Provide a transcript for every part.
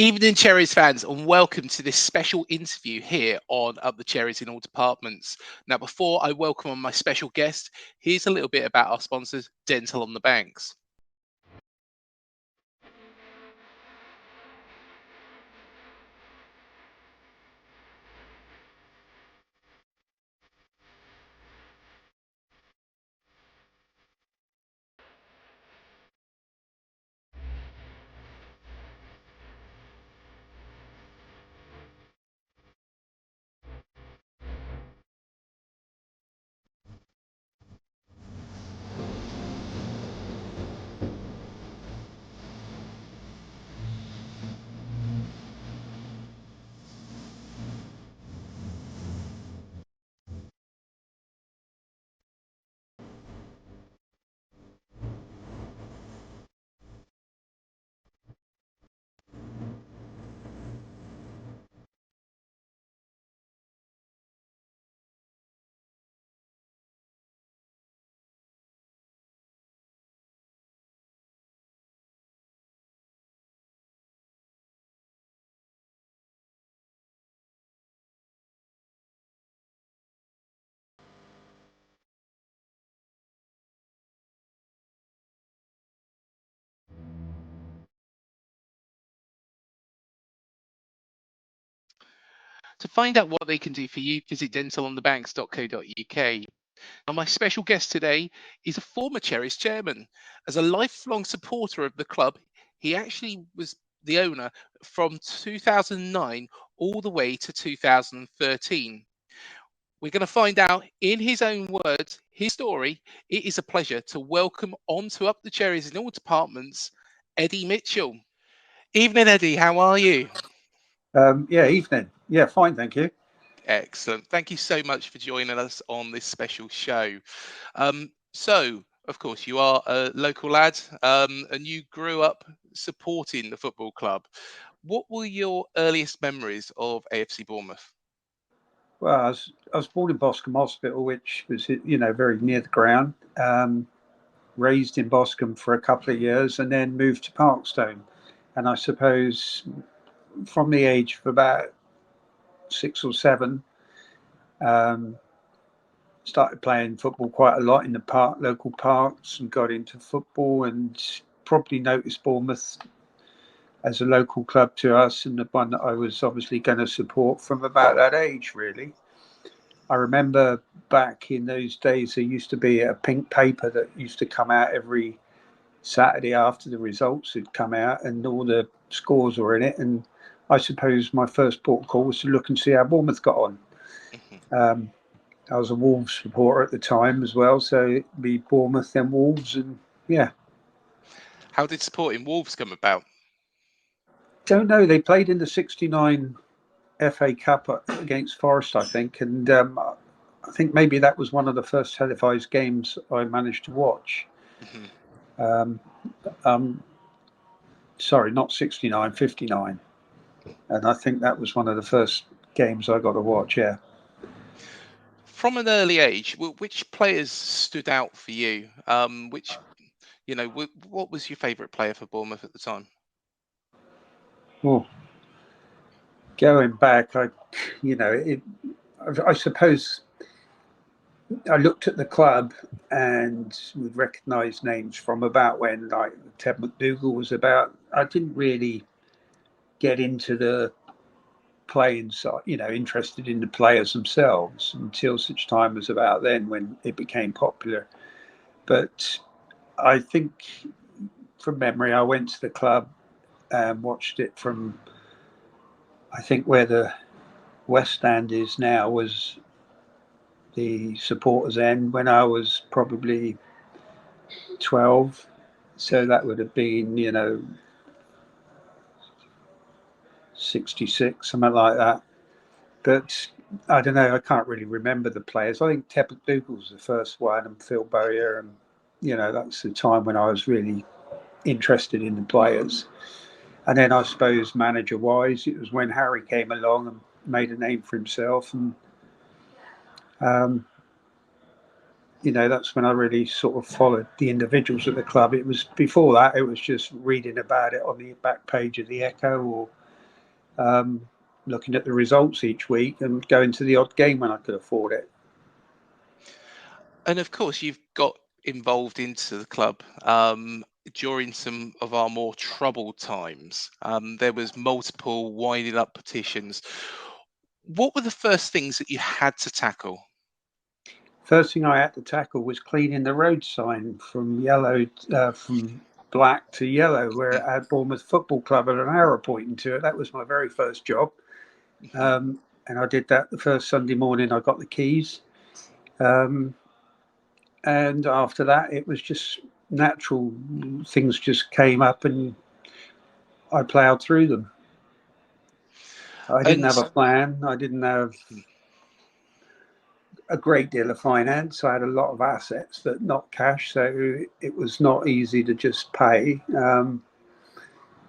Evening, Cherries fans, and welcome to this special interview here on Up the Cherries in all departments. Now, before I welcome on my special guest, here's a little bit about our sponsors, Dental on the Banks. To find out what they can do for you, visit dentalonthebanks.co.uk. Now, my special guest today is a former Cherries chairman. As a lifelong supporter of the club, he actually was the owner from 2009 all the way to 2013. We're going to find out in his own words, his story. It is a pleasure to welcome onto Up the Cherries in all departments, Eddie Mitchell. Evening, Eddie. How are you? Evening. Yeah, fine, thank you. Excellent. Thank you so much for joining us on this special show. So, of course, you are a local lad and you grew up supporting the football club. What were your earliest memories of AFC Bournemouth? Well, I was born in Boscombe Hospital, which was, very near the ground. Raised in Boscombe for a couple of years and then moved to Parkstone. And I suppose from the age of about 6 or 7, started playing football quite a lot in the local parks, and got into football and probably noticed Bournemouth as a local club to us, and the one that I was obviously going to support from about that age, really. I remember back in those days, there used to be a pink paper that used to come out every Saturday after the results had come out, and all the scores were in it. And I suppose my first port of call was to look and see how Bournemouth got on. I was a Wolves supporter at the time as well, so it'd be Bournemouth, then Wolves, and yeah. How did supporting Wolves come about? Don't know. They played in the '69 FA Cup against Forest, I think, and I think maybe that was one of the first televised games I managed to watch. Sorry, not '69, '59, and I think that was one of the first games I got to watch. Yeah. From an early age, which players stood out for you? What was your favourite player for Bournemouth at the time? Well, going back, I suppose I looked at the club and would recognise names from about when, like Ted McDougall was about. I didn't really get into the playing side, interested in the players themselves until such time as about then when it became popular. But I think from memory, I went to the club and watched it from, I think where the West Stand is now was the supporters end when I was probably 12. So that would have been, 66, something like that. But I don't know, I can't really remember the players. I think Ted McDougall was the first one, and Phil Bowyer, and that's the time when I was really interested in the players. And then I suppose manager-wise, it was when Harry came along and made a name for himself, and that's when I really sort of followed the individuals at the club. It was before that, it was just reading about it on the back page of the Echo or looking at the results each week and going to the odd game when I could afford it. And of course, you've got involved into the club during some of our more troubled times. There was multiple winding up petitions. What were the first things that you had to tackle? First thing I had to tackle was cleaning the road sign from yellow, from black to yellow, where it had Bournemouth Football Club and an arrow pointing to it. That was my very first job. And I did that the first Sunday morning I got the keys. And after that, it was just natural. Things just came up and I ploughed through them. I didn't And have a plan. I didn't have a great deal of finance. I had a lot of assets, but not cash. So it was not easy to just pay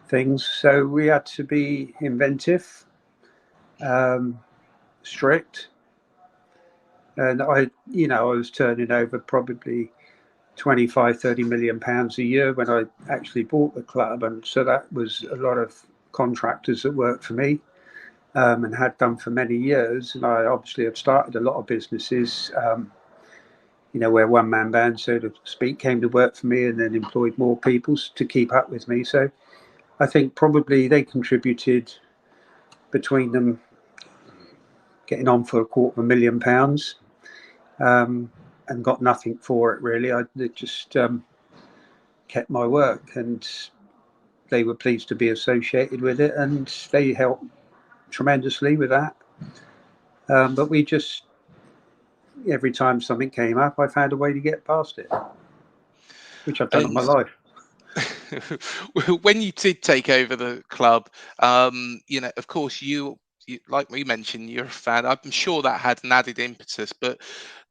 things. So we had to be inventive, strict. And I was turning over probably 25, 30 million pounds a year when I actually bought the club. And so that was a lot of contractors that worked for me. And had done for many years. And I obviously have started a lot of businesses, where one-man bands, so to speak, came to work for me and then employed more people to keep up with me. So I think probably they contributed between them getting on for £250,000 and got nothing for it, really. I just kept my work and they were pleased to be associated with it and they helped tremendously with that. But we just, every time something came up, I found a way to get past it, which I've done in my life. When you did take over the club, of course, you like we mentioned, you're a fan. I'm sure that had an added impetus, but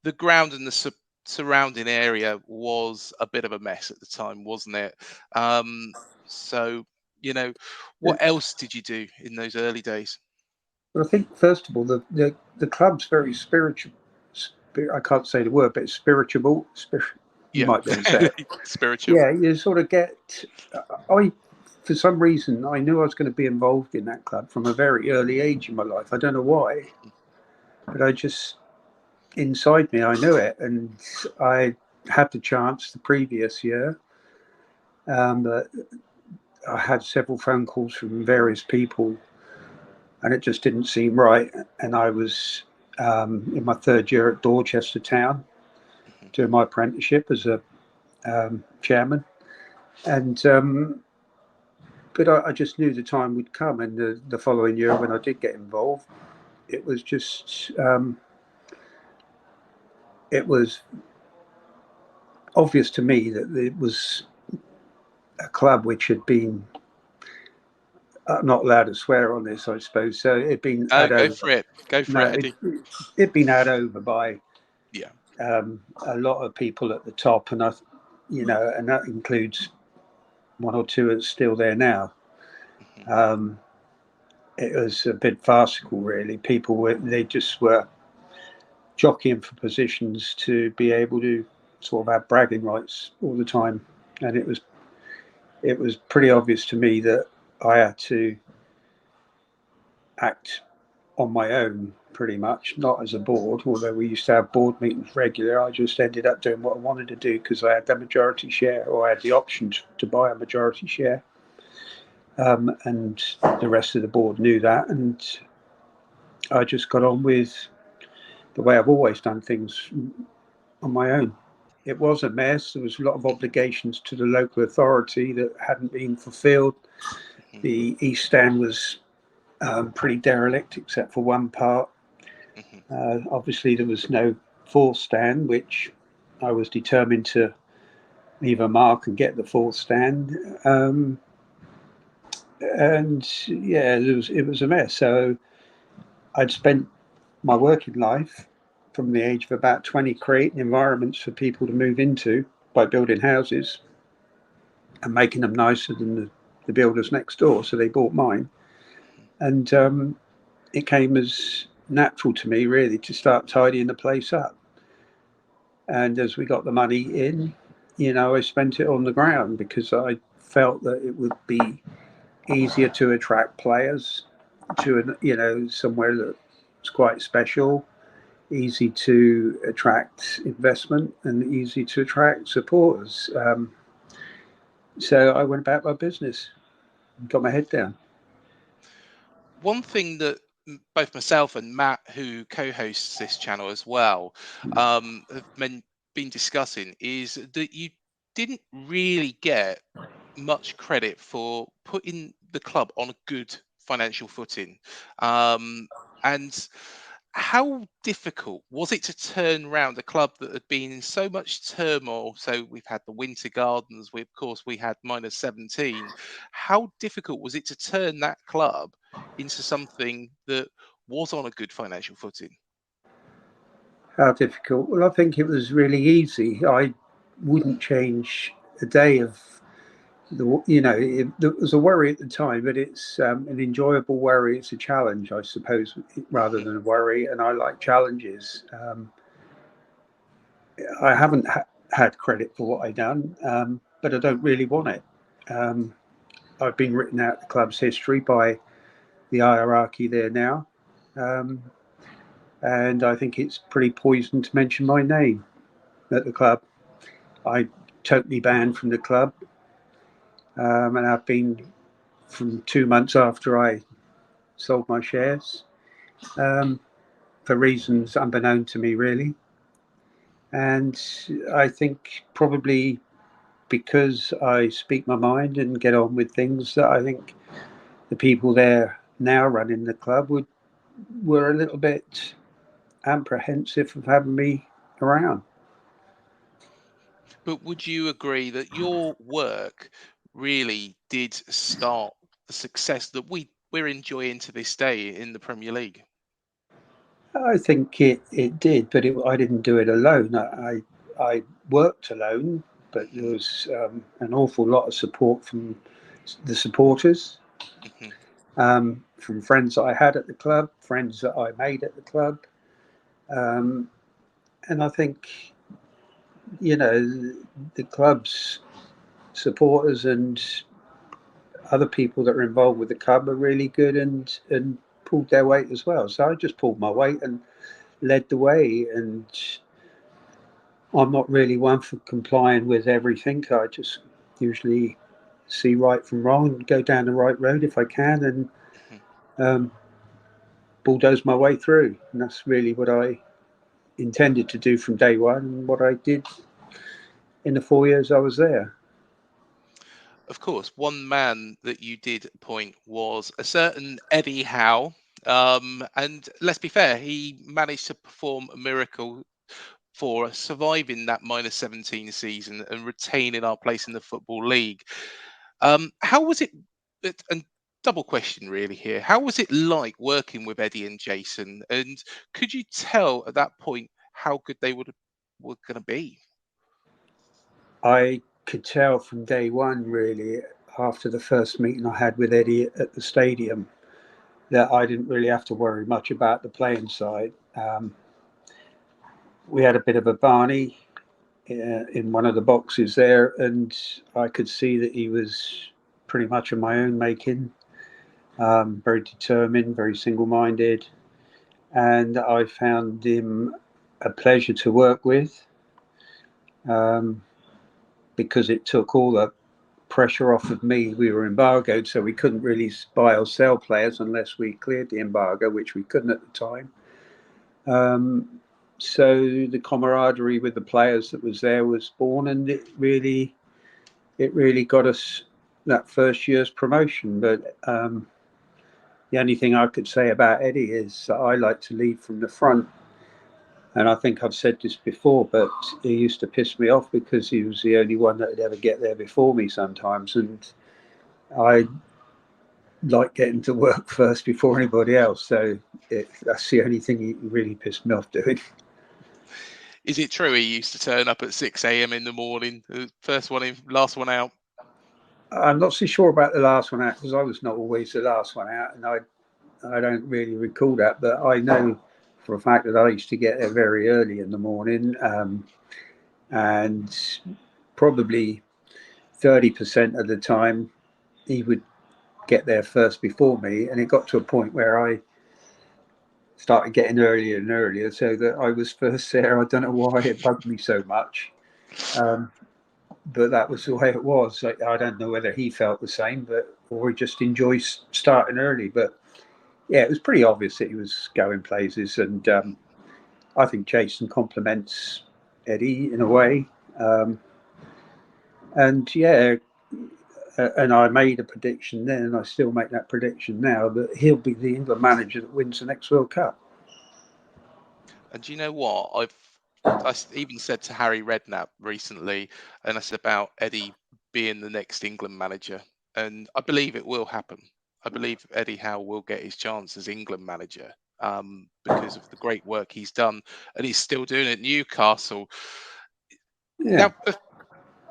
the ground and the surrounding area was a bit of a mess at the time, wasn't it? So, what else did you do in those early days? Well, I think first of all, the club's very spiritual. I can't say the word, but it's spiritual. You Yeah, might be able to say it. spiritual. Yeah, you sort of get. For some reason, I knew I was going to be involved in that club from a very early age in my life. I don't know why, but I just inside me, I knew it, and I had the chance the previous year. But I had several phone calls from various people and it just didn't seem right. And I was in my third year at Dorchester Town doing my apprenticeship as a chairman. And but I just knew the time would come. And the following year, when I did get involved, it was just it was obvious to me that it was a club which had been. I'm not allowed to swear on this, I suppose. So it'd been had Go over. for it. Go for it, Eddie. It'd been had over by Yeah. a lot of people at the top, and and that includes one or two that's still there now. It was a bit farcical, really. They just were jockeying for positions to be able to sort of have bragging rights all the time, and it was pretty obvious to me that I had to act on my own, pretty much, not as a board. Although we used to have board meetings regular, I just ended up doing what I wanted to do because I had the majority share, or I had the option to buy a majority share. And the rest of the board knew that, and I just got on with the way I've always done things on my own. It was a mess. There was a lot of obligations to the local authority that hadn't been fulfilled. The East Stand was pretty derelict, except for one part. Obviously, there was no fourth stand, which I was determined to leave a mark and get the fourth stand. And yeah, it was a mess. So I'd spent my working life from the age of about 20 creating environments for people to move into by building houses and making them nicer than the builders next door. So they bought mine. And it came as natural to me, really, to start tidying the place up. And as we got the money in, I spent it on the ground because I felt that it would be easier to attract players somewhere that's quite special, easy to attract investment and easy to attract supporters. So I went about my business, got my head down. One thing that both myself and Matt, who co-hosts this channel as well, have been discussing is that you didn't really get much credit for putting the club on a good financial footing. And how difficult was it to turn around a club that had been in so much turmoil? So we've had the Winter Gardens, of course we had -17. How difficult was it to turn that club into something that was on a good financial footing? How difficult? Well, I think it was really easy. I wouldn't change a day of there was a worry at the time, but it's an enjoyable worry. It's a challenge, I suppose, rather than a worry. And I like challenges. I haven't had credit for what I've done, but I don't really want it. I've been written out the club's history by the hierarchy there now. And I think it's pretty poison to mention my name at the club. I totally banned from the club. And I've been from 2 months after I sold my shares, for reasons unbeknown to me, really. And I think probably because I speak my mind and get on with things, that I think the people there now running the club were a little bit apprehensive of having me around. But would you agree that your work really did start the success that we're enjoying to this day in the Premier League? I think it did, but I didn't do it alone. I worked alone, but there Mhm, was an awful lot of support from the supporters, mhm. from friends that I had at the club, friends that I made at the club. Um, and I think, the club's supporters and other people that are involved with the club are really good and pulled their weight as well. So I just pulled my weight and led the way. And I'm not really one for complying with everything. I just usually see right from wrong and go down the right road if I can, and Mhm. um, bulldoze my way through. And that's really what I intended to do from day one, and what I did in the 4 years I was there. Of course, one man that you did appoint was a certain Eddie Howe. And let's be fair, he managed to perform a miracle for us, surviving that -17 season and retaining our place in the Football League. How was it? And double question really here. How was it like working with Eddie and Jason? And could you tell at that point how good they were going to be? I could tell from day one, really, after the first meeting I had with Eddie at the stadium, that I didn't really have to worry much about the playing side. We had a bit of a Barney in one of the boxes there, and I could see that he was pretty much of my own making, very determined, very single minded, and I found him a pleasure to work with, um, because it took all the pressure off of me. We were embargoed, so we couldn't really buy or sell players unless we cleared the embargo, which we couldn't at the time. So the camaraderie with the players that was there was born, and it really got us that first year's promotion. But the only thing I could say about Eddie is that I like to lead from the front. And I think I've said this before, but he used to piss me off because he was the only one that would ever get there before me sometimes. And I like getting to work first before anybody else. So that's the only thing he really pissed me off doing. Is it true he used to turn up at 6 a.m. in the morning, first one in, last one out? I'm not so sure about the last one out, because I was not always the last one out, and I don't really recall that, but I know for a fact that I used to get there very early in the morning, and probably 30% of the time he would get there first before me, and it got to a point where I started getting earlier and earlier, so that I was first there. I don't know why it bugged me so much, but that was the way it was. I don't know whether he felt the same, or he just enjoys starting early. But yeah, it was pretty obvious that he was going places, and I think Jason compliments Eddie in a way. And yeah, and I made a prediction then, and I still make that prediction now, that he'll be the England manager that wins the next World Cup. And do you know what? Even said to Harry Redknapp recently, and I said about Eddie being the next England manager, and I believe it will happen. I believe Eddie Howe will get his chance as England manager, because of the great work he's done, and he's still doing it at Newcastle. Yeah. Now,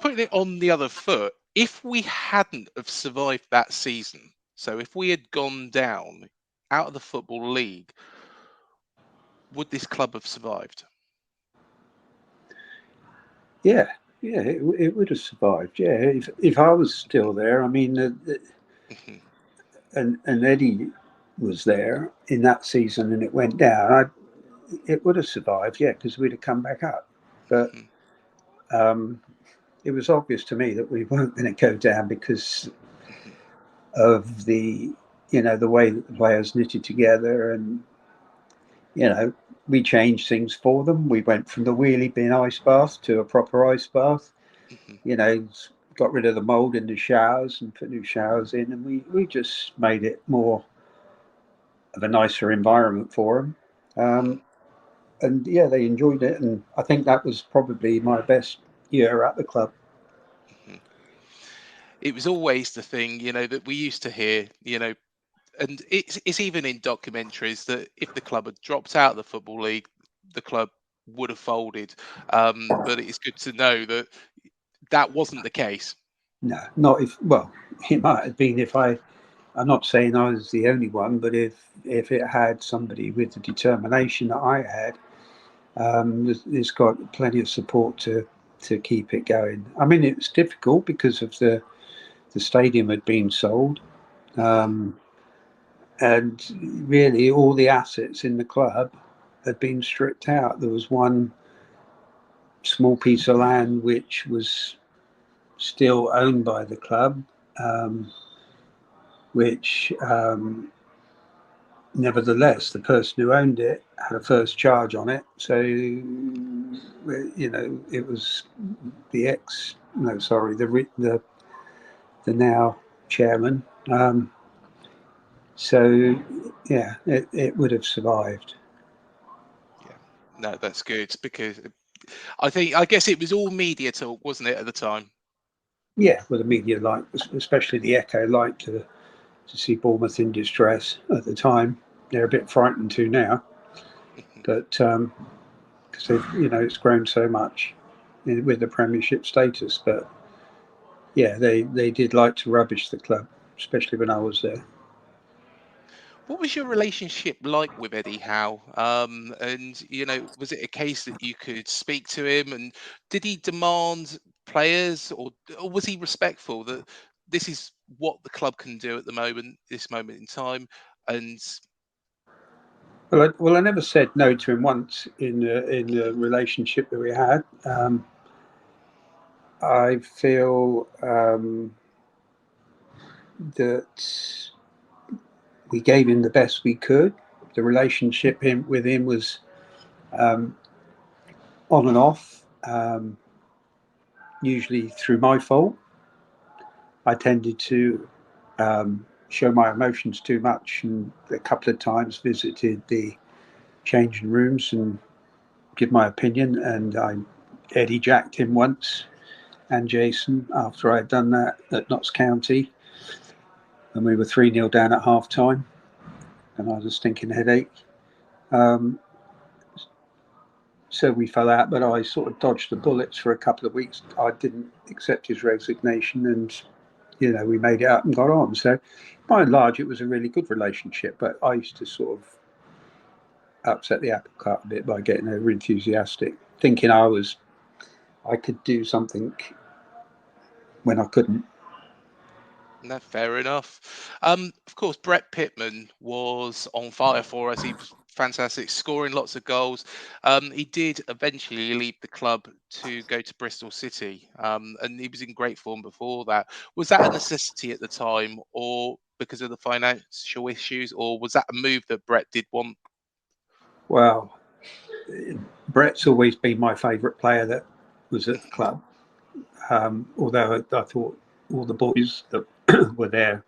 putting it on the other foot, if we hadn't have survived that season, so if we had gone down out of the Football League, would this club have survived? Yeah, it would have survived. Yeah, if I was still there, I mean, and Eddie was there in that season, and it went down, it would have survived. Yeah, because we'd have come back up. But it was obvious to me that we weren't going to go down because of the way that the players knitted together, and we changed things for them. We went from the wheelie bin ice bath to a proper ice bath. Got rid of the mold in the showers and put new showers in, and we just made it more of a nicer environment for them. And yeah, they enjoyed it, and I think that was probably my best year at the club. It was always the thing, that we used to hear, and it's even in documentaries that if the club had dropped out of the Football League, the club would have folded. But it's good to know that that wasn't the case. No, not if. Well, it might have been if I'm not saying I was the only one, but if it had somebody with the determination that I had, it's got plenty of support to keep it going. I mean, it was difficult because of the stadium had been sold, and really all the assets in the club had been stripped out. There was one small piece of land which was still owned by the club, which nevertheless, the person who owned it had a first charge on it. So, it was the now chairman. So, yeah, it would have survived. Yeah, no, that's good, because I guess it was all media talk, wasn't it, at the time? Yeah, well, the media liked, especially the Echo, liked to see Bournemouth in distress at the time. They're a bit frightened too now, but because it's grown so much with the Premiership status. But yeah, they did like to rubbish the club, especially when I was there. What was your relationship like with Eddie Howe? And was it a case that you could speak to him, and did he demand players, or was he respectful that this is what the club can do at this moment in time? And Well, I never said no to him once in the relationship that we had. I feel that we gave him the best we could. The relationship with him was on and off, usually through my fault. I tended to show my emotions too much, and a couple of times visited the changing rooms and give my opinion. And I Eddie jacked him once, and Jason, after I'd done that at Notts County, and we were 3-0 down at half time, and I was a stinking headache. So we fell out, but I sort of dodged the bullets for a couple of weeks. I didn't accept his resignation, and we made it up and got on. So by and large, it was a really good relationship. But I used to sort of upset the apple cart a bit by getting over enthusiastic, thinking I could do something when I couldn't. No, fair enough. Of course, Brett Pitman was on fire for us. He was fantastic, scoring lots of goals. He did eventually leave the club to go to Bristol City, and he was in great form before that. Was that a necessity at the time, or because of the financial issues, or was that a move that Brett did want? Well, Brett's always been my favourite player that was at the club. Although I thought all the boys that were there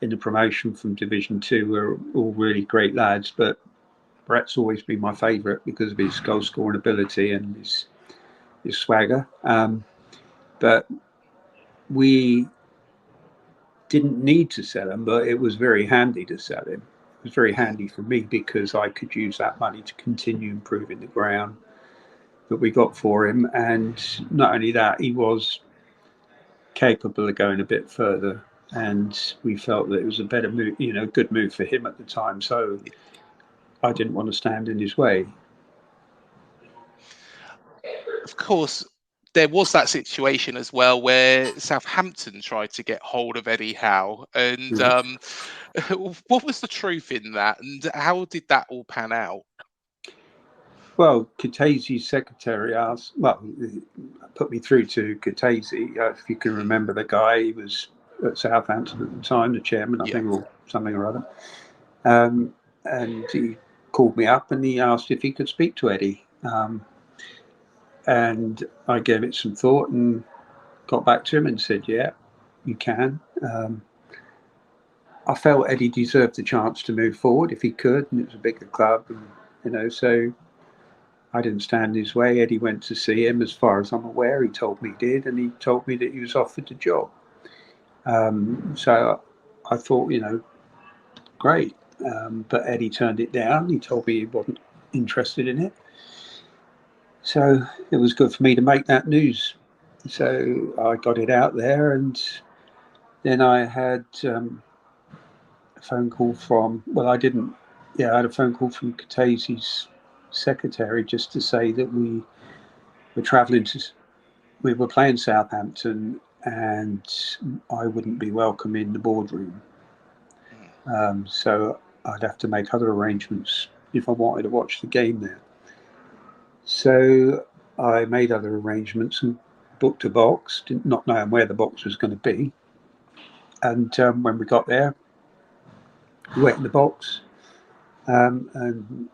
in the promotion from Division 2 were all really great lads, but Brett's always been my favourite because of his goal scoring ability and his swagger. But we didn't need to sell him, but it was very handy to sell him. It was very handy for me because I could use that money to continue improving the ground that we got for him. And not only that, he was capable of going a bit further. And we felt that it was a better move, good move for him at the time. So I didn't want to stand in his way. Of course, there was that situation as well where Southampton tried to get hold of Eddie Howe, and what was the truth in that, and how did that all pan out? Well, Kataisi's secretary put me through to Kataisi. If you can remember the guy, he was at Southampton at the time, the chairman, I think, or something or other. And he called me up and he asked if he could speak to Eddie. And I gave it some thought and got back to him and said, yeah, you can. I felt Eddie deserved the chance to move forward if he could, and it was a bigger club, and so I didn't stand his way. Eddie went to see him, as far as I'm aware. He told me he did, and he told me that he was offered the job. So I thought, great. But Eddie turned it down. He told me he wasn't interested in it. So it was good for me to make that news. So I got it out there, and then I had a phone call from, I had a phone call from Kataisi's secretary just to say that we were playing Southampton and I wouldn't be welcome in the boardroom. So I'd have to make other arrangements if I wanted to watch the game there. So I made other arrangements and booked a box, not knowing where the box was going to be. And when we got there, we went in the box, and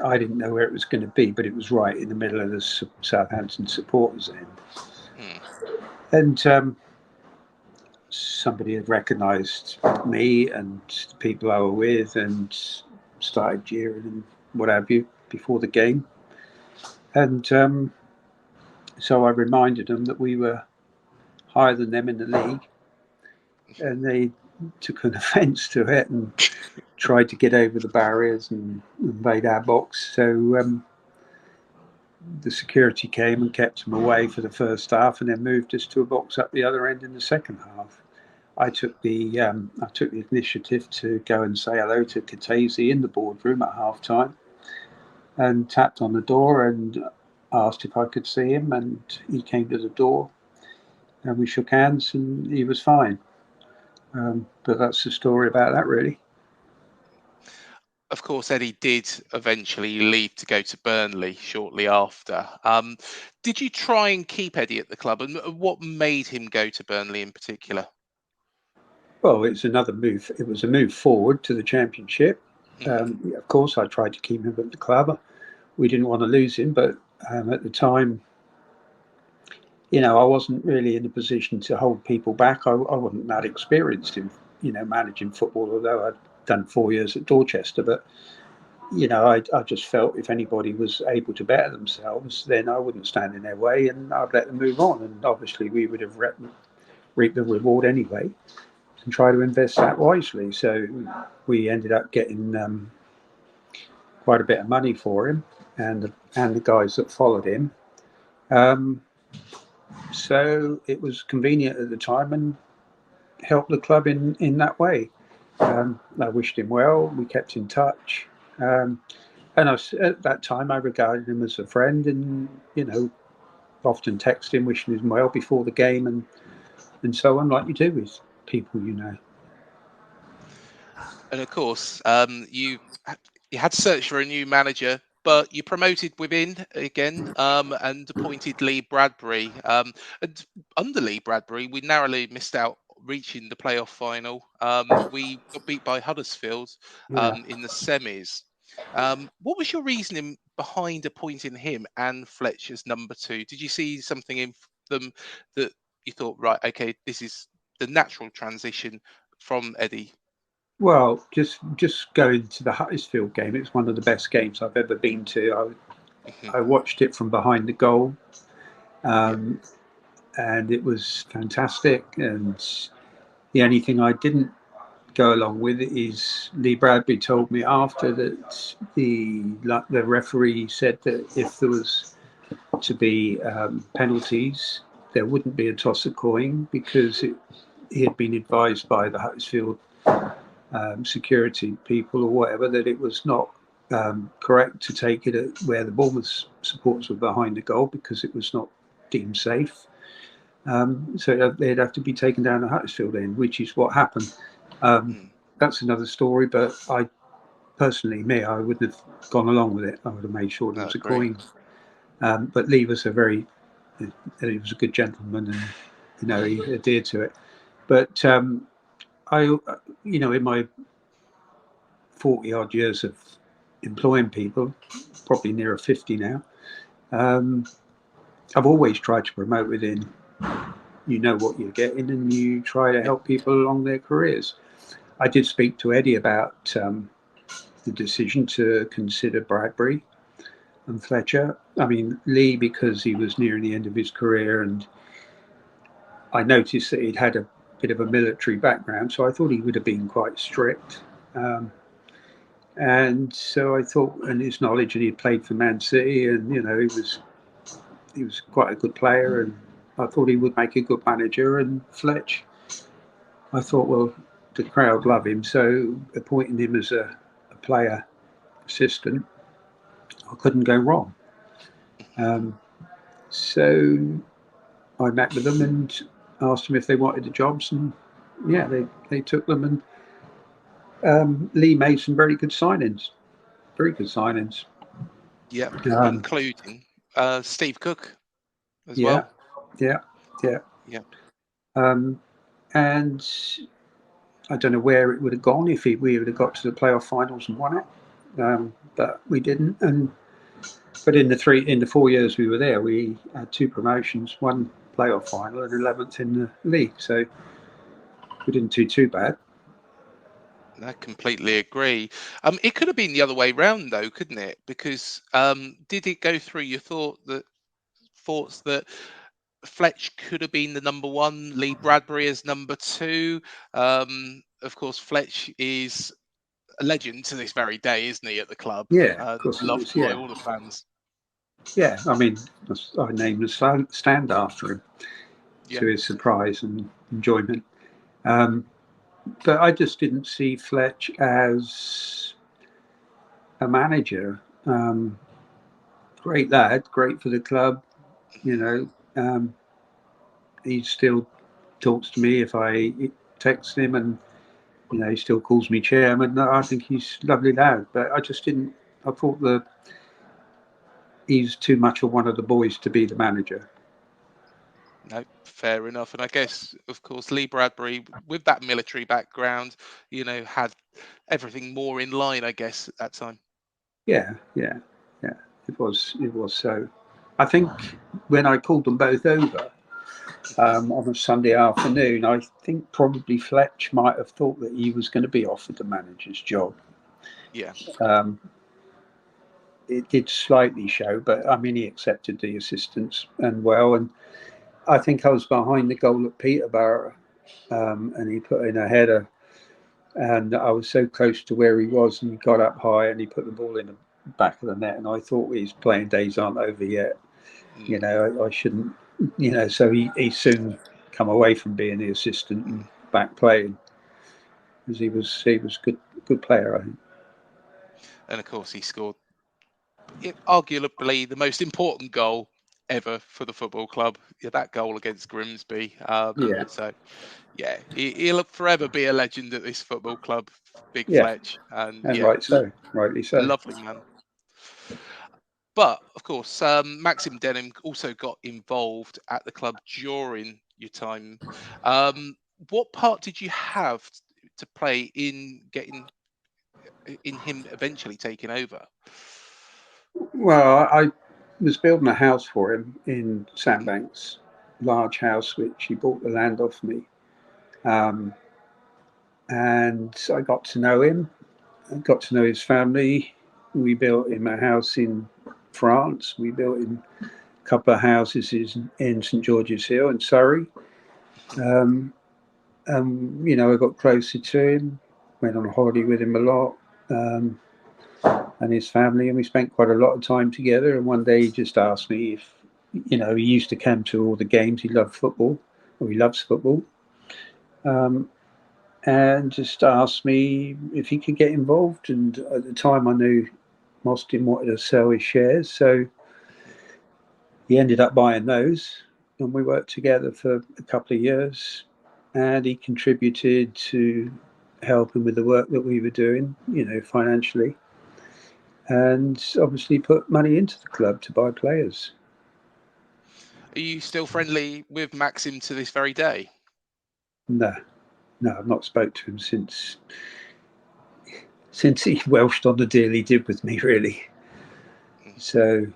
I didn't know where it was going to be, but it was right in the middle of the Southampton supporters end. And somebody had recognised me and the people I were with and started jeering and what have you before the game. And so I reminded them that we were higher than them in the league, and they took an offence to it and tried to get over the barriers and invade our box. So the security came and kept them away for the first half, and then moved us to a box up the other end in the second half. I took the initiative to go and say hello to Kataisi in the boardroom at half time, and tapped on the door and asked if I could see him, and he came to the door, and we shook hands, and he was fine. But that's the story about that, really. Of course, Eddie did eventually leave to go to Burnley shortly after. Did you try and keep Eddie at the club, and what made him go to Burnley in particular? Well, it's another move. It was a move forward to the Championship. Of course, I tried to keep him at the club. We didn't want to lose him, but at the time, I wasn't really in a position to hold people back. I wasn't that experienced in, managing football, although I'd done 4 years at Dorchester. But, I just felt if anybody was able to better themselves, then I wouldn't stand in their way and I'd let them move on. And obviously we would have reaped the reward anyway and try to invest that wisely. So we ended up getting quite a bit of money for him and the guys that followed him. So it was convenient at the time and helped the club in that way. I wished him well. We kept in touch. And at that time, I regarded him as a friend and, often text him, wishing him well before the game and and so on, like you do with people, you know. And of course, you had to search for a new manager, but you promoted within again, and appointed Lee Bradbury. And under Lee Bradbury, we narrowly missed out reaching the playoff final. We got beat by Huddersfield Yeah. in the semis. What was your reasoning behind appointing him and Fletch as number two? Did you see something in them that you thought, right, okay, this is the natural transition from Eddie? Well, just going to the Huddersfield game. It's one of the best games I've ever been to. I watched it from behind the goal, Yep. um, and it was fantastic. And the only thing I didn't go along with it is Lee Bradbury told me after that the referee said that if there was to be penalties, there wouldn't be a toss a coin because he had been advised by the Huddersfield security people or whatever that it was not correct to take it at where the Bournemouth supporters were behind the goal because it was not deemed safe. So they'd have to be taken down the Huddersfield end, which is what happened. That's another story, but I personally, I wouldn't have gone along with it. I would have made sure there I was a agree. coin. But Lee was he was a good gentleman, and he adhered to it. But in my 40 odd years of employing people, probably nearer 50 now, um, I've always tried to promote within. You know what you're getting, and you try to Yeah. help people along their careers. I did speak to Eddie about the decision to consider Bradbury and Fletcher. I mean, Lee, because he was nearing the end of his career, and I noticed that he'd had a bit of a military background, so I thought he would have been quite strict. And so I thought, and his knowledge, and he'd played for Man City, and he was quite a good player, and I thought he would make a good manager. And Fletch, I thought, well, the crowd love him, so appointing him as a player assistant, I couldn't go wrong. Um, so I met with them and asked them if they wanted the jobs, and yeah, they took them. And Lee made some very good signings. Yep. Um, Including Steve Cook as yeah, well. yeah, yeah. Yeah. Um, and I don't know where it would have gone if we would have got to the playoff finals and won it, but we didn't. But in the 4 years we were there, we had two promotions, one playoff final, and 11th in the league. So we didn't do too bad. I completely agree. It could have been the other way round though, couldn't it? Because did it go through your thoughts that Fletch could have been the number one, Lee Bradbury as number two? Of course, Fletch is a legend to this very day, isn't he, at the club? Yeah, of course it Loved is. by Yeah, all the fans. yeah. I mean, I named the stand after him Yeah. to his surprise and enjoyment. Um, but I just didn't see Fletch as a manager. Great lad, great for the club. You know, he still talks to me if I text him, and he still calls me chairman. I think he's a lovely lad, but I just didn't. I thought that he's too much of one of the boys to be the manager. No, fair enough. And I guess, of course, Lee Bradbury, with that military background, had everything more in line, I guess, at that time. Yeah, yeah, yeah. It was so. I think when I called them both over on a Sunday afternoon, I think probably Fletch might have thought that he was going to be offered the manager's job. Yeah. Um, it did slightly show, but I mean, he accepted the assistance and well. And I think I was behind the goal at Peterborough, and he put in a header, and I was so close to where he was, and he got up high, and he put the ball in the back of the net, and I thought his playing days aren't over yet. Mm. I shouldn't, So he soon come away from being the assistant and back playing because he was good player, I think. And of course, he scored arguably the most important goal ever for the football club. Yeah, that goal against Grimsby. Yeah, So yeah, he'll forever be a legend at this football club, Big yeah, Fletch, and and yeah, rightly so. lovely man. But of course, Maxim Denim also got involved at the club during your time. What part did you have to play in getting in him eventually taking over? Well, I was building a house for him in Mhm. Sandbanks, large house which he bought the land off me, um, and I got to know him. I got to know his family. We built him a house in France. We built him a couple of houses in St George's Hill in Surrey. Um, I got closer to him, went on holiday with him a lot, um, and his family, and we spent quite a lot of time together. And one day he just asked me if, he used to come to all the games. He loved football, or he loves football, um, and just asked me if he could get involved. And at the time, I knew Mostyn wanted to sell his shares, so he ended up buying those, and we worked together for a couple of years. And he contributed to helping with the work that we were doing, financially, and obviously put money into the club to buy players. Are you still friendly with Maxim to this very day? No, no, I've not spoke to him since he welshed on the deal he did with me, really. Mm. So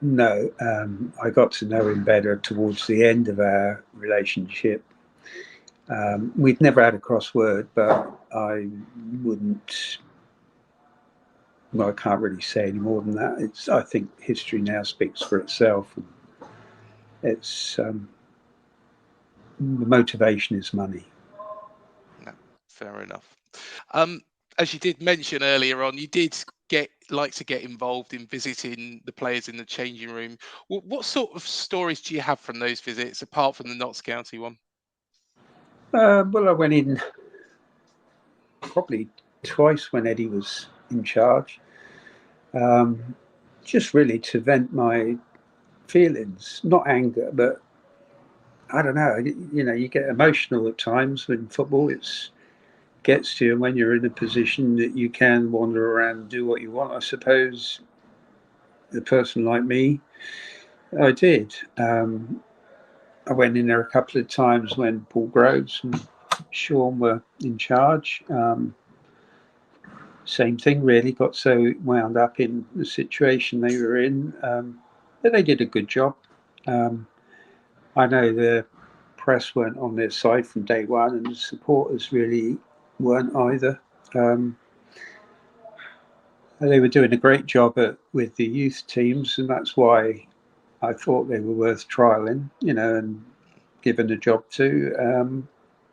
no, I got to know him better towards the end of our relationship. We'd never had a crossword, but I wouldn't. Well, I can't really say any more than that. I think history now speaks for itself. It's the motivation is money. No, fair enough. Um, as you did mention earlier on, you did like to get involved in visiting the players in the changing room. What sort of stories do you have from those visits, apart from the Notts County one? Well, I went in probably twice when Eddie was in charge, um, just really to vent my feelings, not anger, but I don't know. You get emotional at times when football gets to you, and when you're in a position that you can wander around and do what you want. I suppose a person like me, I did. I went in there a couple of times when Paul Groves and Sean were in charge. Same thing, really. Got so wound up in the situation they were in, but they did a good job. Um, I know the press weren't on their side from day one, and the supporters really weren't either. Um, they were doing a great job with the youth teams, and that's why I thought they were worth trialing, and given a job to.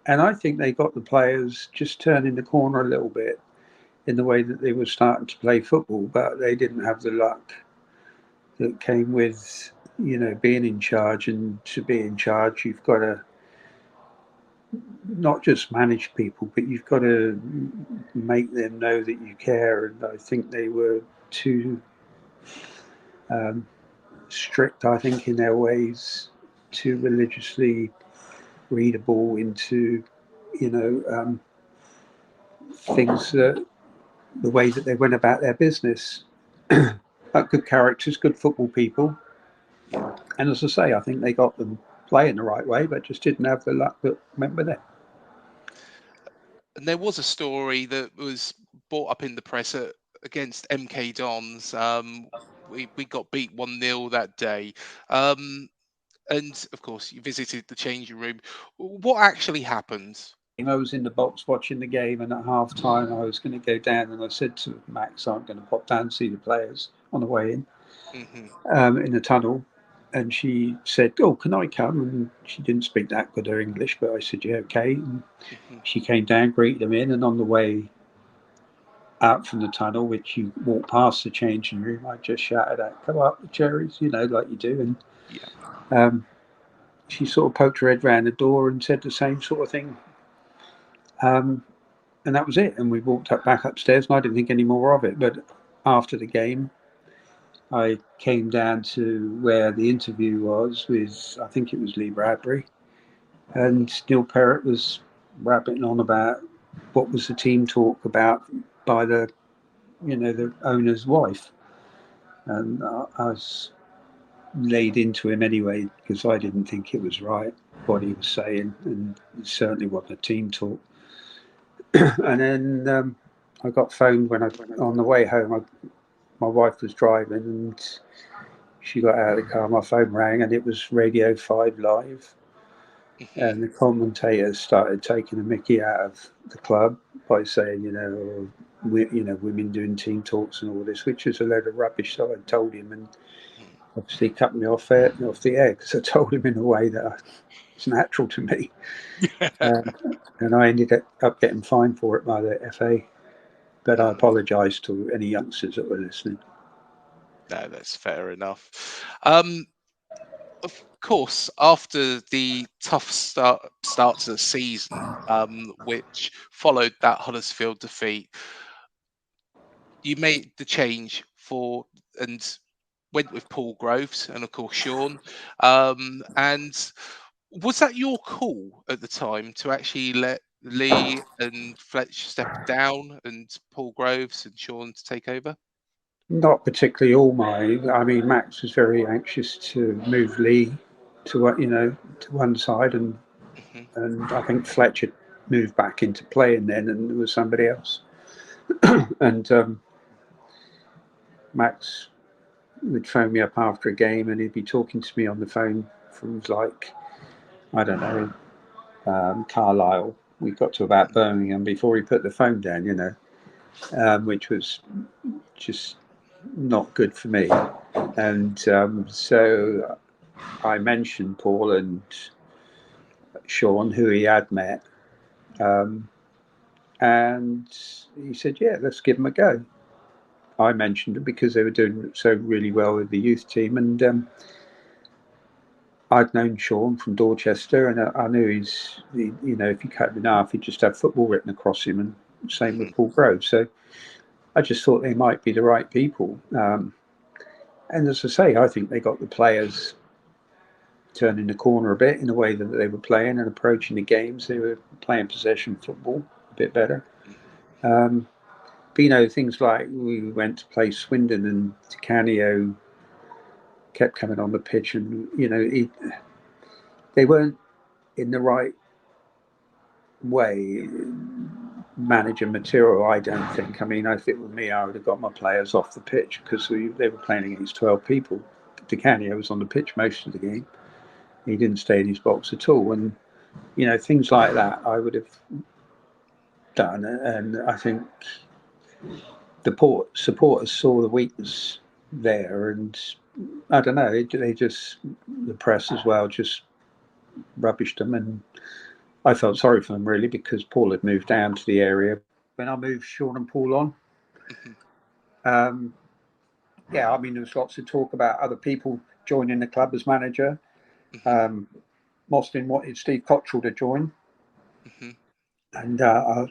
And I think they got the players just turning the corner a little bit in the way that they were starting to play football, but they didn't have the luck that came with, being in charge. And to be in charge, you've got to not just manage people, but you've got to make them know that you care. And I think they were too strict, I think, in their ways, too religiously readable into, you know, um, things that the way that they went about their business. But good characters, good football people. Yeah. And as I say, I think they got them playing the right way, but just didn't have the luck that went with it. And there was a story that was brought up in the press against MK Dons. We got beat 1-0 that day. And of course, you visited the changing room. What actually happened? I was in the box watching the game, and at half time, I was going to go down, and I said to Max, I'm going to pop down and see the players on the way Hmm. in the tunnel. And she said, "Oh, can I come?" And she didn't speak that good of English, but I said, "Yeah, okay." And Hmm. she came down, greeted them in, and on the way out from the tunnel, which you walk past the changing room, I just shouted out, "Come up, the Cherries," like you do. And Yeah. um, she sort of poked her head round the door and said the same sort of thing. Um, and that was it. And we walked back upstairs, and I didn't think any more of it. But after the game, I came down to where the interview was with, I think it was Lee Bradbury, and Neil Perrott was rabbiting on about what was the team talk about by the owner's wife, and I was laid into him anyway because I didn't think it was right what he was saying, and it certainly wasn't a team talk. And then I got phoned on the way home. My wife was driving, and she got out of the car. My phone rang, and it was Radio 5 Live. And the commentators started taking the mickey out of the club by saying, women doing team talks and all this, which is a load of rubbish. So I told him, and obviously cut me off the air because I told him in a way that it's natural to me. And I ended up getting fined for it by the FA. But I apologise to any youngsters that were listening. No, that's fair enough. Of course, after the tough start to the season, which followed that Huddersfield defeat, you made the change and went with Paul Groves and of course Sean. And was that your call at the time to actually let Lee and Fletch step down and Paul Groves and Sean to take over? Not particularly all mine. I mean, Max was very anxious to move Lee to one side, and I think Fletch had moved back into playing then, and there was somebody else. And Max would phone me up after a game, and he'd be talking to me on the phone from I don't know, Carlisle. We got to about Birmingham before he put the phone down, which was just not good for me. And so I mentioned Paul and Sean, who he had met, and he said, yeah, let's give them a go. I mentioned it because they were doing so really well with the youth team, and I'd known Sean from Dorchester, and I knew if you cut him in half, he'd just have football written across him, and same with Paul Groves. So I just thought they might be the right people. And as I say, I think they got the players turning the corner a bit in the way that they were playing and approaching the games. They were playing possession football a bit better. But things like we went to play Swindon, and Canio kept coming on the pitch, and they weren't in the right way manager material, I don't think. I mean, if it were me, I would have got my players off the pitch because they were playing against 12 people. Canio was on the pitch most of the game. He didn't stay in his box at all, and things like that I would have done. And I think the supporters saw the weakness there, and I don't know, the press as well just rubbished them, and I felt sorry for them really because Paul had moved down to the area. When I moved Sean and Paul on, I mean, there was lots of talk about other people joining the club as manager. Mostyn wanted Steve Cottrell to join, and out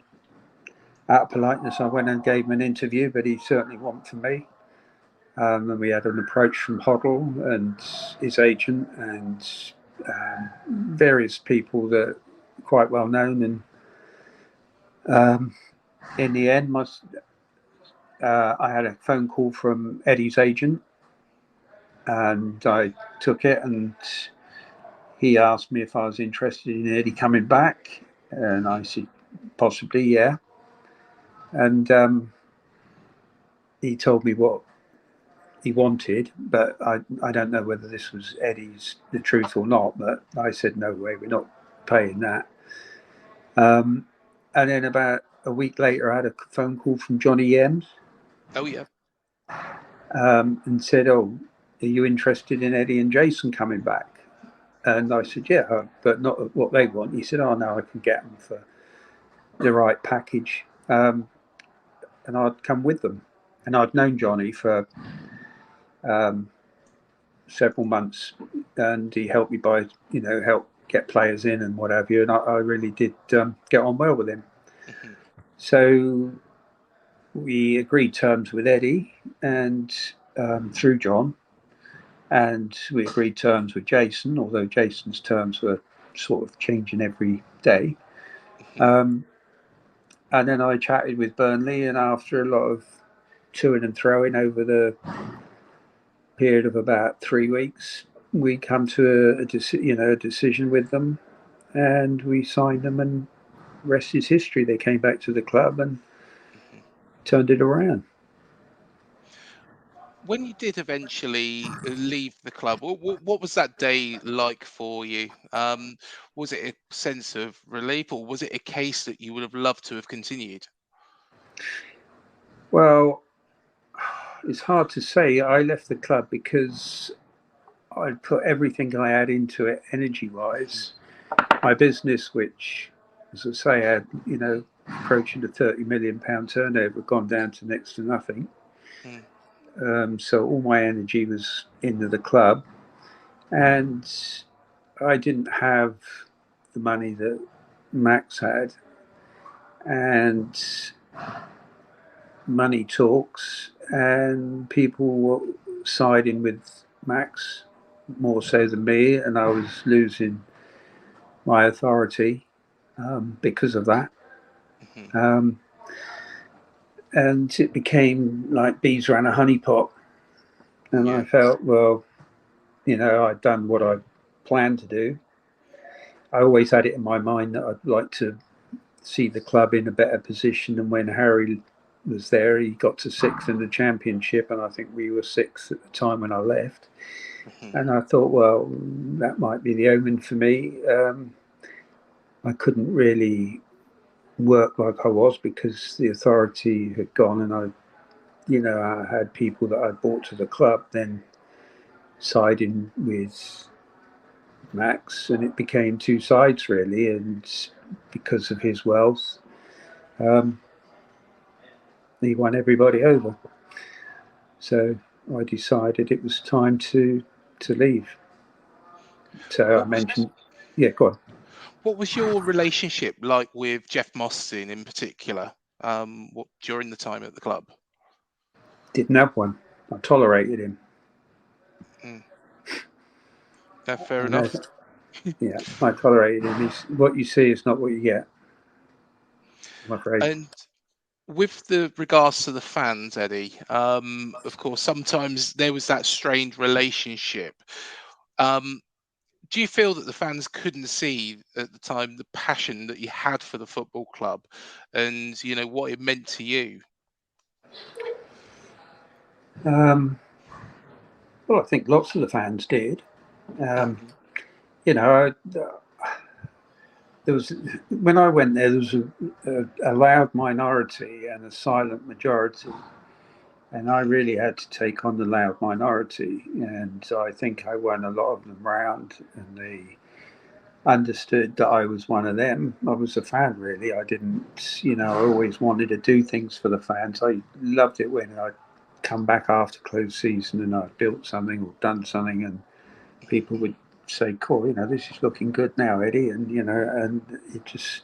of politeness, I went and gave him an interview, but he certainly wasn't for me. And we had an approach from Hoddle and his agent and various people that are quite well known. And in the end, I had a phone call from Eddie's agent, and I took it, and he asked me if I was interested in Eddie coming back, and I said possibly, yeah. And he told me what he wanted, but I don't know whether this was the truth or not, but I said no way, we're not paying that. And then about a week later I had a phone call from Johnny Yems. Oh yeah. And said, oh, are you interested in Eddie and Jason coming back? And I said, yeah, but not what they want. He said, oh no, I can get them for the right package, and I'd come with them. And I'd known Johnny for several months, and he helped me help get players in and what have you, and I really did get on well with him. So we agreed terms with Eddie, and through John, and we agreed terms with Jason, although Jason's terms were sort of changing every day. And then I chatted with Burnley, and after a lot of toing and throwing over the period of about 3 weeks, we come to a decision with them, and we signed them, and rest is history. They came back to the club and turned it around. When you did eventually leave the club, what was that day like for you? Was it a sense of relief, or was it a case that you would have loved to have continued? Well, it's hard to say. I left the club because I put everything I had into it, energy-wise. My business, which, as I say, had approaching a £30 million turnover, gone down to next to nothing. So all my energy was into the club, and I didn't have the money that Max had, and money talks, and people were siding with Max more so than me, and I was losing my authority because of that. And it became like bees around a honeypot. And I felt, well, I'd done what I planned to do. I always had it in my mind that I'd like to see the club in a better position than when Harry was there. He got to sixth in the championship, and I think we were sixth at the time when I left. And I thought, well, that might be the omen for me. I couldn't really work like I was because the authority had gone, and I had people that I'd brought to the club then siding with Max, and it became two sides really, and because of his wealth, he won everybody over. So I decided it was time to leave. So I mentioned, go on. What was your relationship like with Jeff Mostyn in particular during the time at the club? Didn't have one. I tolerated him. Fair enough. Yeah, I tolerated him. What you see is not what you get, I'm afraid. And with the regards to the fans, Eddie, of course, sometimes there was that strained relationship. Do you feel that the fans couldn't see at the time the passion that you had for the football club, and what it meant to you? Well, I think lots of the fans did. There was, when I went there was a loud minority and a silent majority, and I really had to take on the loud minority, and I think I won a lot of them round, and they understood that I was one of them. I was a fan, really. I didn't, I always wanted to do things for the fans. I loved it when I'd come back after close season and I'd built something or done something, and people would say, cool, this is looking good now, Eddie, and and it just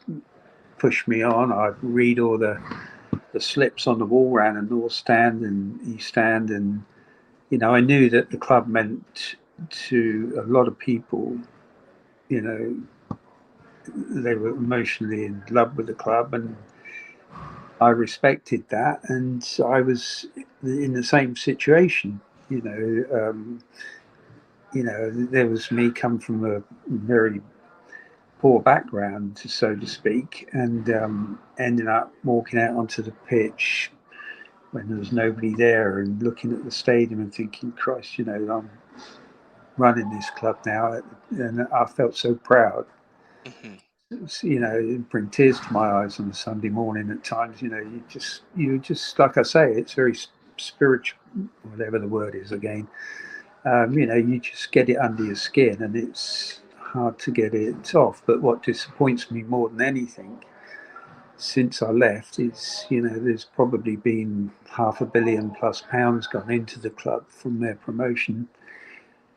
pushed me on. I'd read all the slips on the wall around the North Stand and East Stand, and I knew that the club meant to a lot of people. They were emotionally in love with the club, and I respected that, and I was in the same situation. There was me come from a very poor background, so to speak, and ending up walking out onto the pitch when there was nobody there and looking at the stadium and thinking, Christ, I'm running this club now, and I felt so proud. It bring tears to my eyes on a Sunday morning at times. You just like I say, it's very spiritual, whatever the word is again. You just get it under your skin, and it's hard to get it off. But what disappoints me more than anything since I left is, there's probably been £500 million plus gone into the club from their promotion,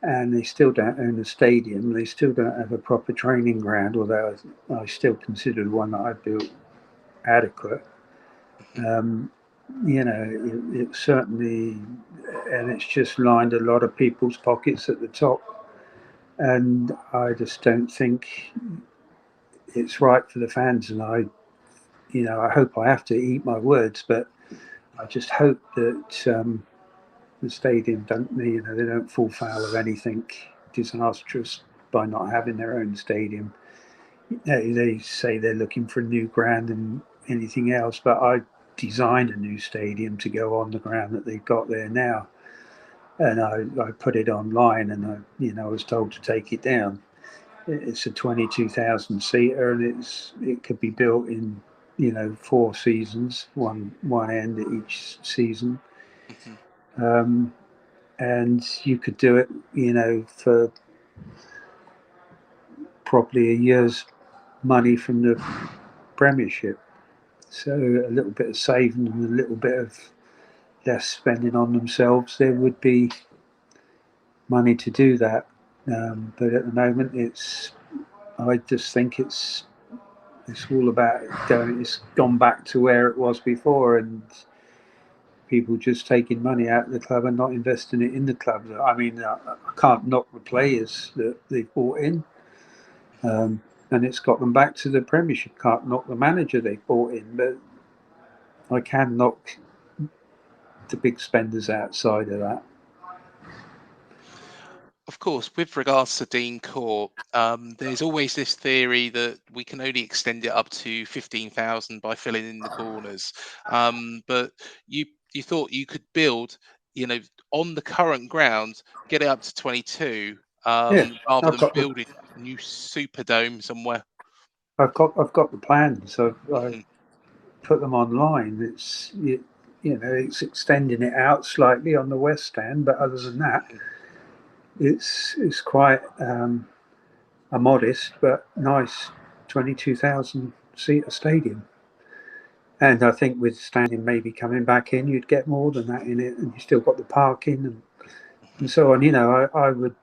and they still don't own a stadium. They still don't have a proper training ground, although I still consider the one that I built adequate. it certainly, and it's just lined a lot of people's pockets at the top. And I just don't think it's right for the fans. And I hope I have to eat my words, but I just hope that the stadium they don't fall foul of anything disastrous by not having their own stadium. They say they're looking for a new ground and anything else, but I designed a new stadium to go on the ground that they've got there now, and I put it online, and I was told to take it down. It's a 22,000 seater, and it could be built in 4 seasons, one end at each season. Mhm. And you could do it, for probably a year's money from the Premiership. So a little bit of saving and a little bit of less spending on themselves, there would be money to do that. But at the moment, I just think it's all about going. It's gone back to where it was before, and people just taking money out of the club and not investing it in the club. I mean, I can't knock the players that they've bought in, and it's got them back to the Premiership. Can't knock the manager they bought in, but I can knock the big spenders outside of that. Of course, with regards to Dean Court, there's always this theory that we can only extend it up to 15,000 by filling in the corners. But you thought you could build, on the current ground, get it up to 22, Yeah, rather I've than got the building a new Superdome somewhere. I've got the plans. I've Mhm. put them online. It's extending it out slightly on the west stand, but other than that, it's quite a modest but nice 22,000 seater stadium. And I think with standing maybe coming back in, you'd get more than that in it, and you still got the parking and so on. I would,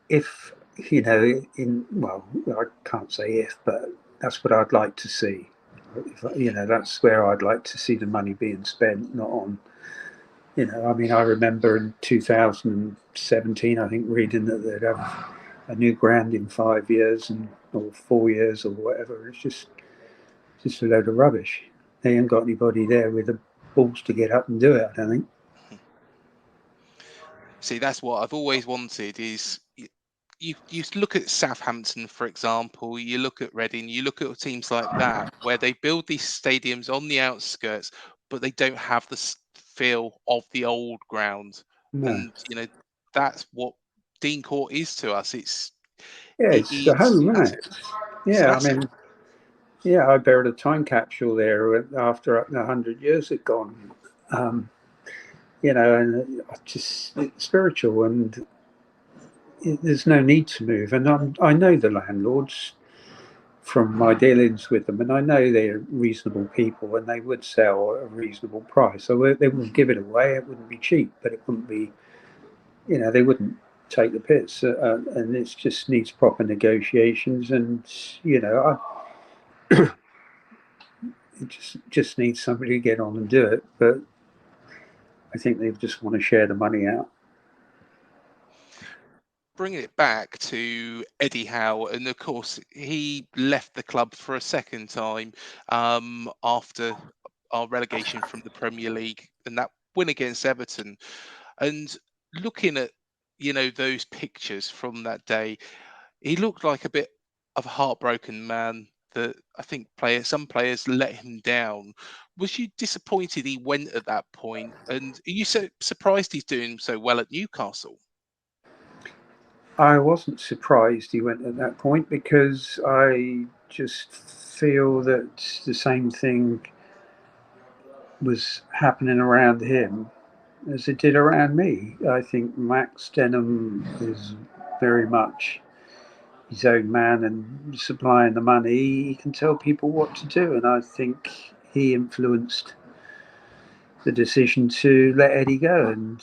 if I can't say if, but that's what I'd like to see. That's where I'd like to see the money being spent, not on. I mean, I remember in 2017, I think reading that they'd have a new ground in 5 years or 4 years or whatever. It's just a load of rubbish. They ain't got anybody there with the balls to get up and do it, I don't think. See, that's what I've always wanted is you look at Southampton, for example, you look at Reading, you look at teams like that, where they build these stadiums on the outskirts, but they don't have the feel of the old ground. No. And, that's what Dean Court is to us. Yeah, It it's the is, home, isn't it? it's an Yeah, I asset. mean, yeah, I buried a time capsule there after 100 years had gone. Um, and it's spiritual, and there's no need to move. And I know the landlords from my dealings with them, and I know they're reasonable people, and they would sell at a reasonable price. So they wouldn't give it away. It wouldn't be cheap, but it wouldn't be, they wouldn't take the piss. And it just needs proper negotiations, and it just needs somebody to get on and do it. But I think they just want to share the money out. Bringing it back to Eddie Howe, and of course he left the club for a second time after our relegation from the Premier League and that win against Everton. And looking at those pictures from that day, he looked like a bit of a heartbroken man. That I think some players let him down. Was you disappointed he went at that point? And are you so surprised he's doing so well at Newcastle? I wasn't surprised he went at that point because I just feel that the same thing was happening around him as it did around me. I think Max Denim is very much his own man and supplying the money. He can tell people what to do, and I think he influenced the decision to let Eddie go. And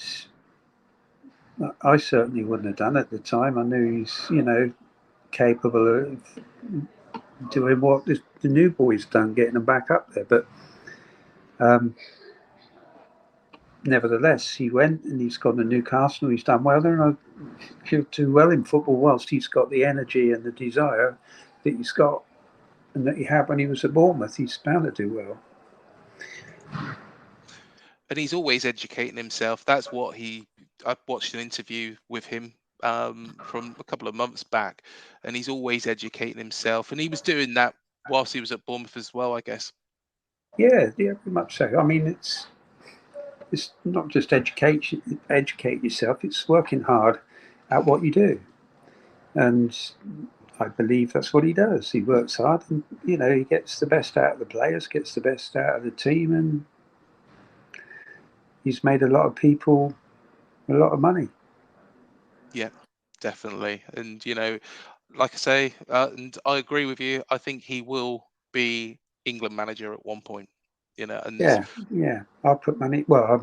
I certainly wouldn't have done it at the time. I knew he's, capable of doing what the new boy's done, getting them back up there. But Um, Nevertheless, he went and he's gone to Newcastle. He's done well there, and he'll do well in football whilst he's got the energy and the desire that he's got and that he had when he was at Bournemouth. He's bound to do well. And he's always educating himself. That's what I watched an interview with him from a couple of months back, and he's always educating himself. And he was doing that whilst he was at Bournemouth as well, I guess. Yeah, very much so. I mean, it's not just educate yourself. It's working hard at what you do, and I believe that's what he does. He works hard, and he gets the best out of the players, gets the best out of the team, and he's made a lot of people a lot of money. Yeah, definitely. And like I say, and I agree with you. I think he will be England manager at one point. And Yeah. I'll put money. Well, I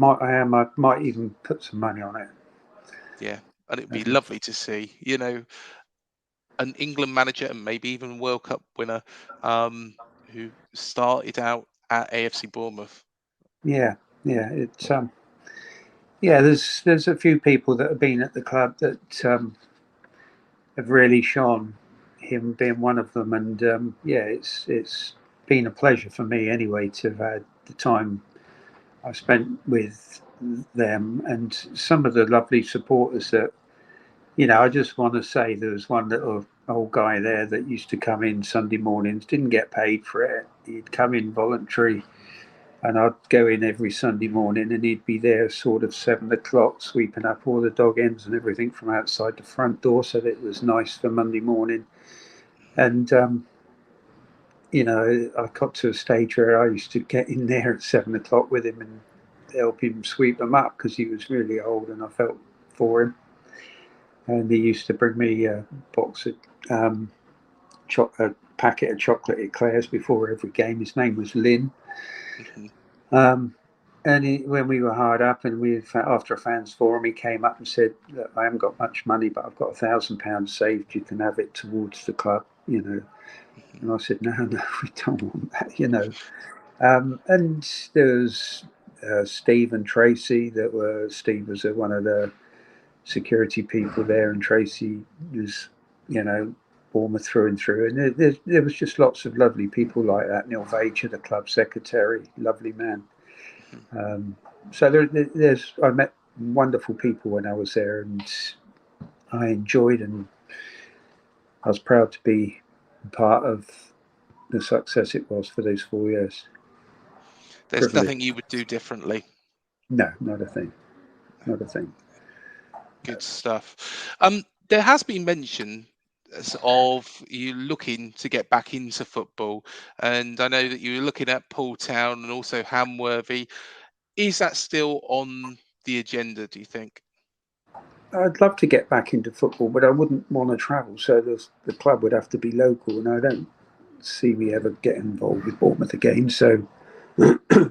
might even put some money on it. yeah, and it'd be And lovely to see, an England manager and maybe even World Cup winner, who started out at AFC Bournemouth. it's there's a few people that have been at the club that have really shone. Him being one of them, and it's been a pleasure for me anyway to have had the time I spent with them and some of the lovely supporters that I just want to say there was one little old guy there that used to come in Sunday mornings, didn't get paid for it. He'd come in voluntary, and I'd go in every Sunday morning, and he'd be there sort of 7 o'clock, sweeping up all the dog ends and everything from outside the front door, so that it was nice for Monday morning. And I got to a stage where I used to get in there at 7 o'clock with him and help him sweep them up because he was really old, and I felt for him. And he used to bring me a box of a packet of chocolate eclairs before every game. His name was Lynn. Mhm. And when we were hard up, and after a fans forum, he came up and said, "Look, I haven't got much money, but I've got £1,000 saved. You can have it towards the club." Mhm. And I said, "No, we don't want that." And there was Steve and Tracy. Steve was one of the security people there, and Tracy was, Bournemouth through and through. And there was just lots of lovely people like that. Neil Vacher, the club secretary, lovely man. So I met wonderful people when I was there, and I enjoyed, and I was proud to be part of the success it was for those 4 years. There's Privilege. nothing you would do differently. No, not a thing. Not a thing. Good stuff. There has been mention of you looking to get back into football, and I know that you were looking at Poole Town and also Hamworthy. Is that still on the agenda, do you think? I'd love to get back into football, but I wouldn't want to travel. So the club would have to be local, and I don't see me ever getting involved with Bournemouth again. So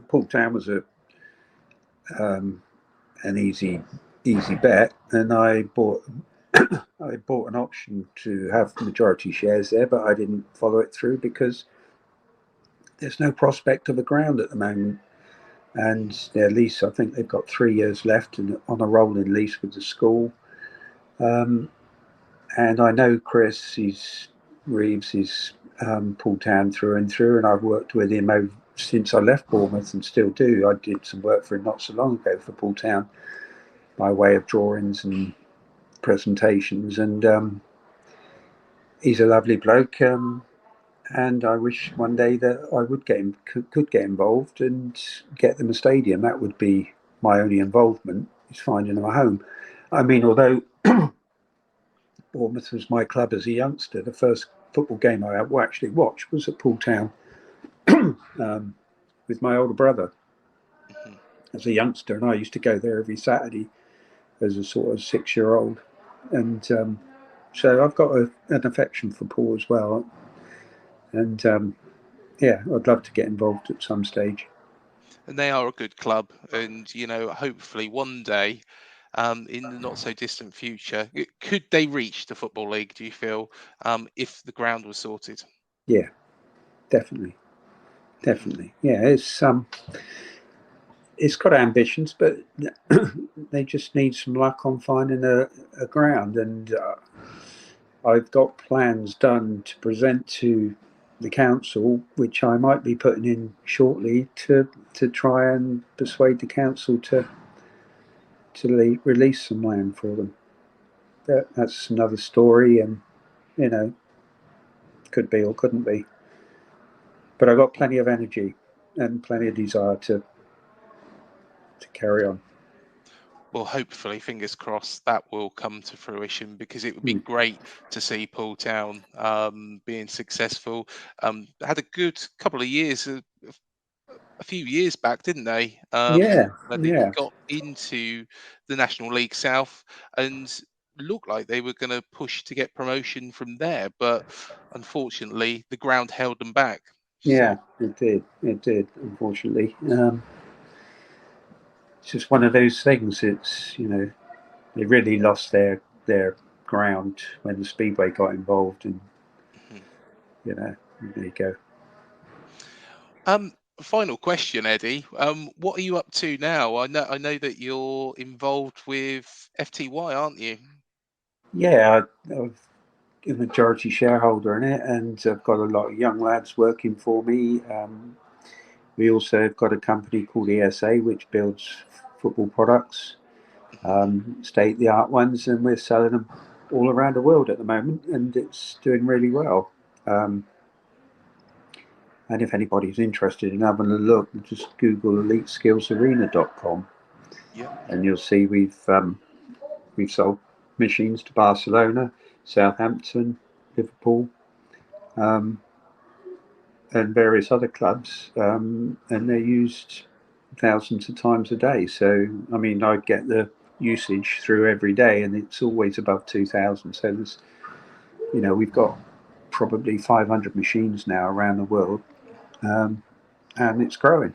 Poole Town was an easy bet, and I bought an option to have majority shares there, but I didn't follow it through because there's no prospect of a ground at the moment. And their lease, I think they've got 3 years left on a rolling lease with the school. And I know Chris, Reeves is Poole Town through and through, and I've worked with him since I left Bournemouth and still do. I did some work for him not so long ago for Poole Town by way of drawings and presentations, and he's a lovely bloke. And I wish one day that I would could get involved and get them a stadium. That would be my only involvement, is finding them a home. I mean, although Bournemouth was my club as a youngster, the first football game I actually watched was at Poole Town with my older brother Mhm. as a youngster, and I used to go there every Saturday as a sort of 6-year-old. And so I've got an affection for Poole as well. And I'd love to get involved at some stage. And they are a good club, and hopefully one day, in the not so distant future, could they reach the Football League, do you feel, if the ground was sorted? Yeah, definitely. Mhm. Definitely. Yeah, it's got ambitions, but they just need some luck on finding a ground. And I've got plans done to present to the council, which I might be putting in shortly, to try and persuade the council to release some land for them. That's another story, and could be or couldn't be. But I've got plenty of energy and plenty of desire to carry on. Well, hopefully, fingers crossed, that will come to fruition, because it would be great to see Poole Town being successful. Had a good couple of years, a few years back, didn't they? Where they Yeah. got into the National League South and looked like they were going to push to get promotion from there, but unfortunately, the ground held them back. Yeah, it did. It did, unfortunately. It's just one of those things. It's, they really lost their ground when the Speedway got involved, and there you go. Final question, Eddie. What are you up to now? I know that you're involved with FTY, aren't you? Yeah, I'm a majority shareholder in it, and I've got a lot of young lads working for me. We also have got a company called ESA, which builds football products, state-of-the-art ones, and we're selling them all around the world at the moment, and it's doing really well. And if anybody's interested in having a look, just Google eliteskillsarena.com, and you'll see we've sold machines to Barcelona, Southampton, Liverpool, and various other clubs, and they're used thousands of times a day. So, I mean, I get the usage through every day, and it's always above 2,000. So there's, we've got probably 500 machines now around the world, and it's growing.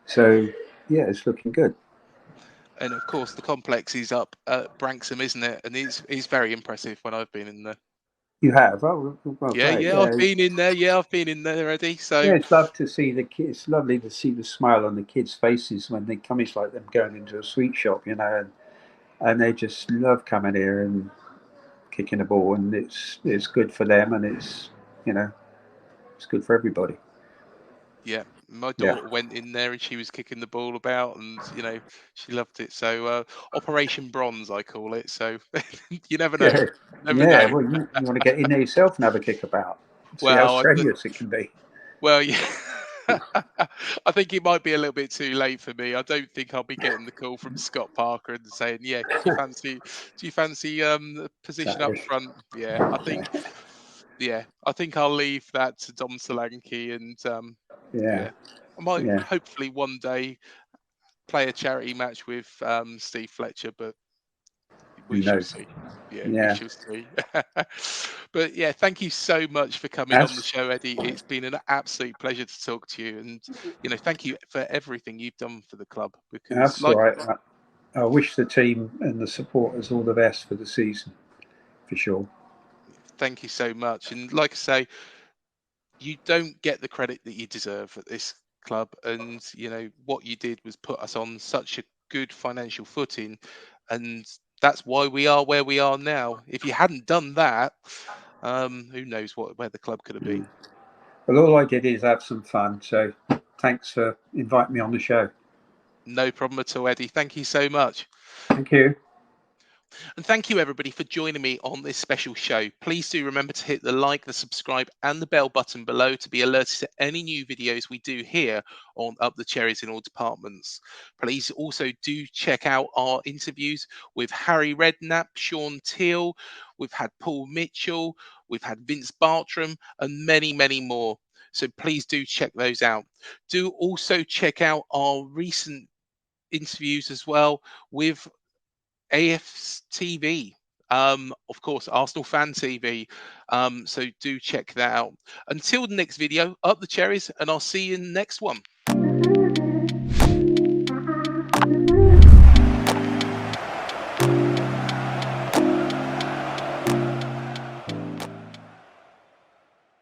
So, yeah, it's looking good. And of course, the complex is up at Branksome, isn't it? And it's very impressive when I've been in there. You have? Oh, well, Yeah, great. I've been in there. Yeah, I've been in there already. So yeah, it's lovely to see the kids. It's lovely to see the smile on the kids' faces when they come. It's like them going into a sweet shop, and they just love coming here and kicking the ball, and it's good for them, and it's good for everybody. yeah, my daughter went in there and she was kicking the ball about, and she loved it. So Operation Bronze, I call it. So you never know. Yeah, Never know. Well, you want to get in there yourself and have a kick about. See how Well, strenuous it can be. well, yeah. I think it might be a little bit too late for me. I don't think I'll be getting the call from Scott Parker and saying, "Yeah, do you fancy the position up front?" Yeah, I think I'll leave that to Dom Solanke, and Yeah, I might yeah. hopefully one day play a charity match with Steve Fletcher, but we Who shall knows? see. Yeah, we Yeah. shall see. But yeah, thank you so much for coming on the show, Eddie. It's been an absolute pleasure to talk to you, and thank you for everything you've done for the club. Because, That's all right. I wish the team and the supporters all the best for the season, for sure. thank you so much. And like I say, you don't get the credit that you deserve at this club, and what you did was put us on such a good financial footing, and that's why we are where we are now. If you hadn't done that, who knows where the club could have been. Well, all I did is have some fun. So thanks for inviting me on the show. No problem at all, Eddie. Thank you so much. Thank you. And thank you, everybody, for joining me on this special show. Please do remember to hit the like, the subscribe, and the bell button below to be alerted to any new videos we do here on Up the Cherries in all departments. Please also do check out our interviews with Harry Redknapp, Sean Teal. We've had Paul Mitchell. We've had Vince Bartram, and many, many more. So please do check those out. Do also check out our recent interviews as well with AFTV, of course, Arsenal Fan TV. So do check that out. Until the next video, up the cherries, and I'll see you in the next one.